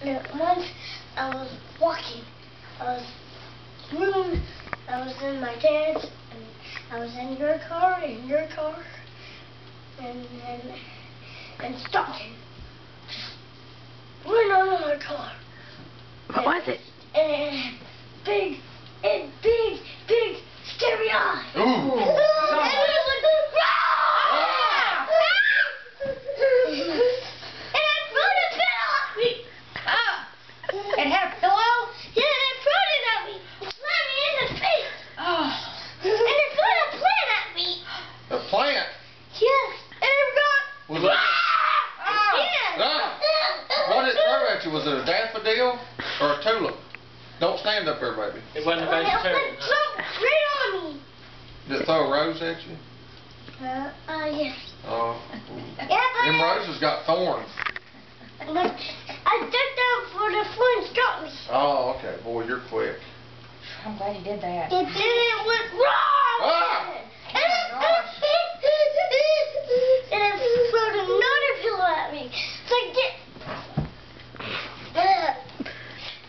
Once I was walking, I was in my dad's, and I was in your car, and stopping. Went on our car. What was it? And big scary eyes. Ooh. And it was like, "Ah!" And it threw the pillow at me. It had a pillow? Yeah, and it threw it at me. Slammed me in the face. Oh. And it threw a plant at me. A plant? Yes. And it got... Was it? Yes. Ah. What did it throw at you? Was it a daffodil or a tulip? Don't stand up there, baby. It wasn't a It vegetarian. jumped right on me. Did it throw a rose at you? Yes. Oh. Yeah, Them roses got thorns. but I took them for the flinch got me. Oh, okay. Boy, you're quick. I'm glad you did that. And then it went wrong. Ah! And it threw another pillow at me. It's like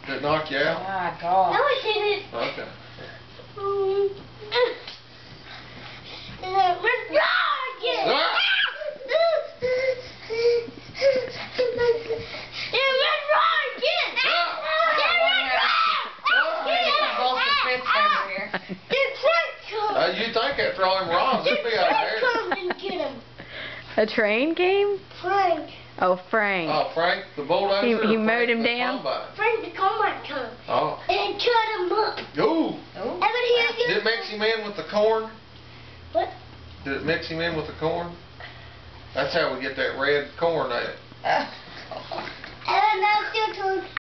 Did it knock you out? My God. No, it didn't. Okay. And it went wrong again. Ah! It went wrong again. You think after all them wrongs, it'd be out there. Come and get him. A train came? Frank. Oh, Frank. Oh, Frank the bulldozer? He or mowed Frank him the down? combine? Frank the combine come. Oh. And cut him up. Ooh. Ever hear you? Did it mix him in with the corn? What? Did it mix him in with the corn? That's how we get that red corn out. And now